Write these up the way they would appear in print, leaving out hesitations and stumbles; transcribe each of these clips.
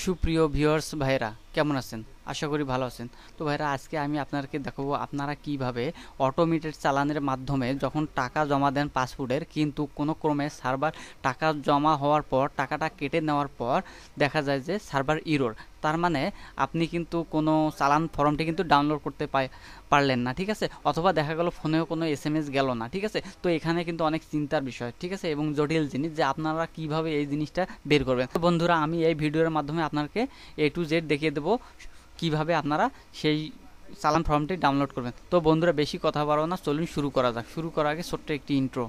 সুপ্রিয় ভিউয়ার্স ভাইরা কেমন আছেন? আশা করি ভালো আছেন। তো ভাইরা আজকে আমি আপনাদেরকে দেখাবো আপনারা কিভাবে অটোমেটেড চালানের মাধ্যমে যখন টাকা জমা দেন পাসপোর্টের, কিন্তু কোনো ক্রমে সার্ভার টাকা জমা হওয়ার পর টাকাটা কেটে নেওয়ার পর দেখা যায় যে সার্ভার ইরর। তার মানে আপনি কিন্তু কোনো চালান ফর্মটি কিন্তু ডাউনলোড করতে পারলেন না, ঠিক আছে, অথবা দেখা গেল ফোনেও কোনো এসএমএস গেল না, ঠিক আছে। তো এখানে কিন্তু অনেক চিন্তার বিষয়, ঠিক আছে, এবং জটিল জিনিস যে আপনারা কিভাবে এই জিনিসটা বের করবেন। তো বন্ধুরা আমি এই ভিডিওর মাধ্যমে আপনাকে A to Z দেখিয়ে দেবো কিভাবে আপনারা সেই চালান ফর্মটি ডাউনলোড করবেন। তো বন্ধুরা বেশি কথা বাড়াবো না, চলুন শুরু করা যাক। শুরু করার আগে ছোট্ট একটি ইন্ট্রো।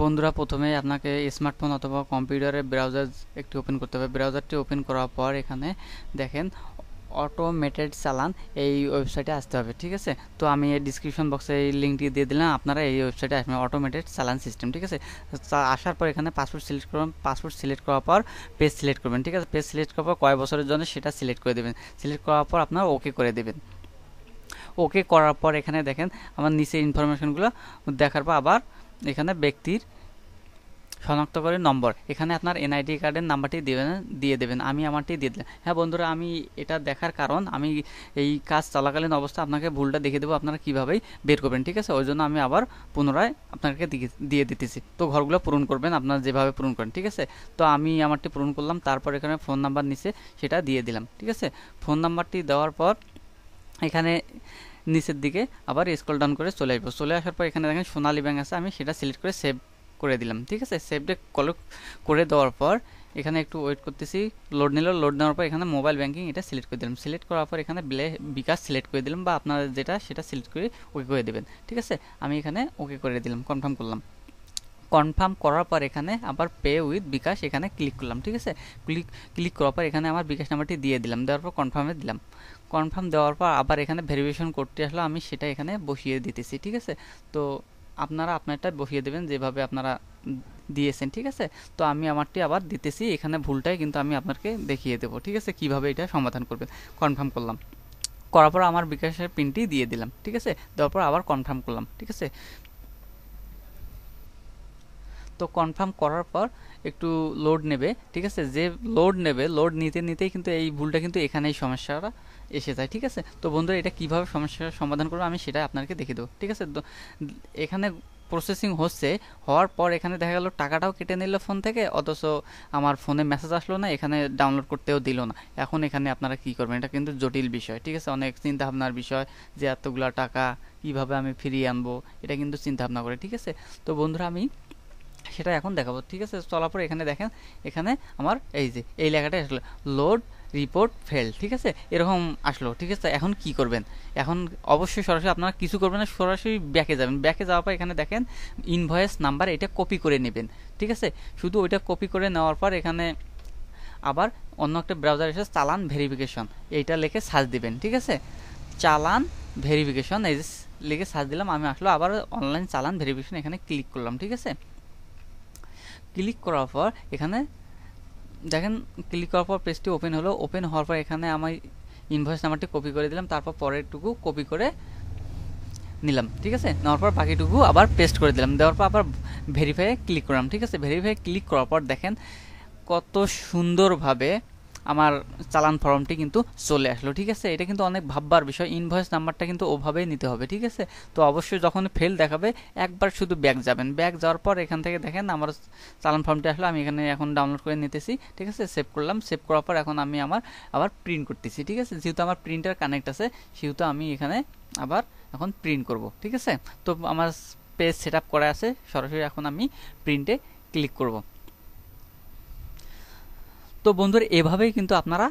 বন্ধুরা প্রথমে আপনাকে স্মার্টফোন অথবা কম্পিউটারে ব্রাউজার একটি ওপেন করতে হবে। ব্রাউজারটি ওপেন করার পর এখানে দেখেন অটোমেটেড চালান, এই ওয়েবসাইটে আসতে হবে, ঠিক আছে। তো আমি এই ডিসক্রিপশন বক্সে এই লিঙ্কটি দিয়ে দিলাম, আপনারা এই ওয়েবসাইটে আসবেন, অটোমেটেড চালান সিস্টেম, ঠিক আছে। আসার পর এখানে পাসপোর্ট সিলেক্ট করবেন, পাসপোর্ট সিলেক্ট করার পর পেজ সিলেক্ট করবেন, ঠিক আছে। পেজ সিলেক্ট করার পর কয় বছরের জন্য সেটা সিলেক্ট করে দেবেন। সিলেক্ট করার পর আপনারা ওকে করে দেবেন। ওকে করার পর এখানে দেখেন আমার নিচে ইনফরমেশনগুলো দেখার পর আবার এখানে ব্যক্তির শনাক্তকারী নম্বর, এখানে আপনার এনআইডি কার্ডের নাম্বারটি দিয়ে দেবেন। আমি আমারটি দিয়ে দিলাম। হ্যাঁ বন্ধুরা, আমি এটা দেখার কারণ আমি এই কাজ চলাকালীন অবস্থা আপনাকে ভুলটা দেখিয়ে দেবো আপনারা কীভাবেই বের করবেন, ঠিক আছে। ওই জন্য আমি আবার পুনরায় আপনাকে দিয়ে দিতেছি। তো ঘরগুলো পূরণ করবেন আপনারা যেভাবে পূরণ করেন, ঠিক আছে। তো আমি আমারটি পূরণ করলাম, তারপর এখানে ফোন নাম্বার নিচে সেটা দিয়ে দিলাম, ঠিক আছে। ফোন নাম্বারটি দেওয়ার পর এখানে নিচের দিকে আবার স্ক্রল ডাউন করে চলে আসবো। চলে আসার পর এখানে দেখেন সোনালী ব্যাংক আছে, আমি সেটা সিলেক্ট করে সেভ করে দিলাম, ঠিক আছে। সেভটা করে দেওয়ার পর এখানে একটু ওয়েট করতেছি, লোড নিল। লোড নেওয়ার পর এখানে মোবাইল ব্যাংকিং এটা সিলেক্ট করে দিলাম। সিলেক্ট করার পর এখানে বিকাশ সিলেক্ট করে দিলাম, বা আপনার যেটা সেটা সিলেক্ট করে ওকে করে দেবেন, ঠিক আছে। আমি এখানে ওকে করে দিলাম, কনফার্ম করলাম। কনফার্ম করার পর এখানে আবার পে উইথ বিকাশ এখানে ক্লিক করলাম, ঠিক আছে। ক্লিক করার পর এখানে আমার বিকাশ নাম্বারটি দিয়ে দিলাম, দেওয়ার পর কনফার্মে দিলাম। কনফার্ম দেওয়ার পর আবার এখানে ভেরিফিকেশন করতে আসলো, আমি সেটা এখানে বসিয়ে দিতেছি, ঠিক আছে। তো আপনারা আপনারটা বসিয়ে দেবেন যেভাবে আপনারা দিয়েছেন, ঠিক আছে। তো আমি আমারটি আবার দিতেছি, এখানে ভুলটাই কিন্তু আমি আপনাকে দেখিয়ে দেবো, ঠিক আছে, কিভাবে এটা সমাধান করবেন। কনফার্ম করলাম, করার পর আমার বিকাশের পিনটি দিয়ে দিলাম, ঠিক আছে। দেওয়ার পর আবার কনফার্ম করলাম, ঠিক আছে। তো কনফার্ম করার পর একটু লোড নেবে, ঠিক আছে। যে লোড নেবে, লোড নিতে নিতেই কিন্তু এই ভুলটা কিন্তু এখানেই সমস্যাটা এসে যায়, ঠিক আছে। তো বন্ধুরা এটা কিভাবে সমস্যার সমাধান করবো আমি সেটা আপনাকে দেখিয়ে দেবো, ঠিক আছে। তো এখানে প্রসেসিং হচ্ছে, হওয়ার পর এখানে দেখা গেল টাকাটাও কেটে নিল ফোন থেকে, অথচ আমার ফোনে মেসেজ আসলো না, এখানে ডাউনলোড করতেও দিল না। এখন এখানে আপনারা কি করবেন, এটা কিন্তু জটিল বিষয়, ঠিক আছে, অনেক চিন্তা ভাবনার বিষয় যে এতগুলা টাকা কিভাবে আমি ফিরিয়ে আনবো, এটা কিন্তু চিন্তা ভাবনা করে, ঠিক আছে। তো বন্ধুরা আমি সেটা এখন দেখাবো, ঠিক আছে। চলার পর এখানে দেখেন, এখানে আমার এই যে এই লেখাটা আসলো লোড রিপোর্ট ফেল, ঠিক আছে, এরকম আসলো, ঠিক আছে। এখন কি করবেন? এখন অবশ্যই সরাসরি আপনারা কিছু করবেন না, সরাসরি ব্যাকে যাবেন। ব্যাকে যাওয়ার পর এখানে দেখেন ইনভয়েস নাম্বার, এটা কপি করে নেবেন, ঠিক আছে। শুধু ওইটা কপি করে নেওয়ার পর এখানে আবার অন্য একটা ব্রাউজার এসে চালান ভেরিফিকেশন এইটা লিখে সার্চ দিবেন, ঠিক আছে। চালান ভেরিফিকেশন এই যে লিখে সার্চ দিলাম, আমি আসলো আবার অনলাইন চালান ভেরিফিকেশন এখানে ক্লিক করলাম, ঠিক আছে। ক্লিক করার পর এখানে দেখেন ক্লিক করার পর পেজটি ওপেন হলো। ওপেন হওয়ার পর এখানে আমার ইনভয়েস নাম্বারটি কপি করে দিলাম, তারপর পরেরটুকু কপি করে নিলাম, ঠিক আছে। নেওয়ার পর বাকিটুকু আবার পেস্ট করে দিলাম, দেওয়ার পর আবার ভেরিফাইয়ে ক্লিক করলাম, ঠিক আছে। ভেরিফাই ক্লিক করার পর দেখেন কত সুন্দরভাবে আমার চালান ফর্মটি কিন্তু চলে আসলো, ঠিক আছে। এটা কিন্তু অনেক ভাববার বিষয়, ইনভয়েস নাম্বারটা কিন্তু ওভাবেই নিতে হবে, ঠিক আছে। তো অবশ্যই যখন ফেল দেখাবে একবার শুধু ব্যাক যাবেন। ব্যাক যাওয়ার পর এখান থেকে দেখেন আমার চালান ফর্মটি আসলো, আমি এখানে এখন ডাউনলোড করে নিতেছি, ঠিক আছে। সেভ করলাম, সেভ করার পর এখন আমি আমার আবার প্রিন্ট করতেছি, ঠিক আছে। যেহেতু আমার প্রিন্টার কানেক্ট আছে সেহেতু আমি এখানে আবার এখন প্রিন্ট করব, ঠিক আছে। তো আমার পেজ সেট আপ করা আছে, সরাসরি এখন আমি প্রিন্টে ক্লিক করব। তো বন্ধুরা এভাবেই কিন্তু আপনারা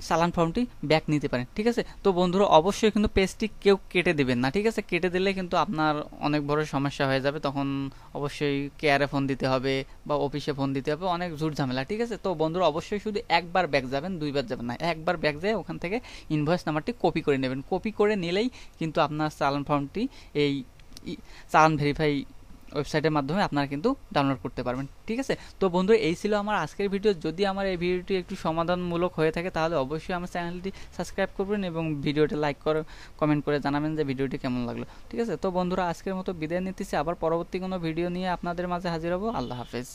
চালান ফর্মটি ব্যাক নিতে পারেন, ঠিক আছে। তো বন্ধুরা অবশ্যই কিন্তু পেজটি কেউ কেটে দেবেন না, ঠিক আছে। কেটে দিলে কিন্তু আপনার অনেক বড় সমস্যা হয়ে যাবে, তখন অবশ্যই কেয়ারে ফোন দিতে হবে বা অফিসে ফোন দিতে হবে, অনেক ঝুট ঝামেলা, ঠিক আছে। তো বন্ধুরা অবশ্যই শুধু একবার ব্যাক যাবেন, দুইবার যাবেন না, একবার ব্যাক যেয়ে ওখান থেকে ইনভয়েস নাম্বারটি কপি করে নেবেন। কপি করে নিলেই কিন্তু আপনার চালান ফর্মটি এই চালান ভেরিফাই ওয়েবসাইটের মাধ্যমে আপনারা কিন্তু ডাউনলোড করতে পারবেন। ঠিক আছে, তো বন্ধুরা এই ছিল আমার আজকের ভিডিও। যদি আমার এই ভিডিওটি একটু সমাধানমূলক হয়ে থাকে তাহলে অবশ্যই আমার চ্যানেলটি সাবস্ক্রাইব করবেন এবং ভিডিওটি লাইক করে কমেন্ট করে জানাবেন যে ভিডিওটি কেমন লাগলো। ঠিক আছে, তো বন্ধুরা আজকের মতো বিদায় নিতেছি, আবার পরবর্তী কোনো ভিডিও নিয়ে আপনাদের মাঝে হাজির হব। আল্লাহ হাফেজ।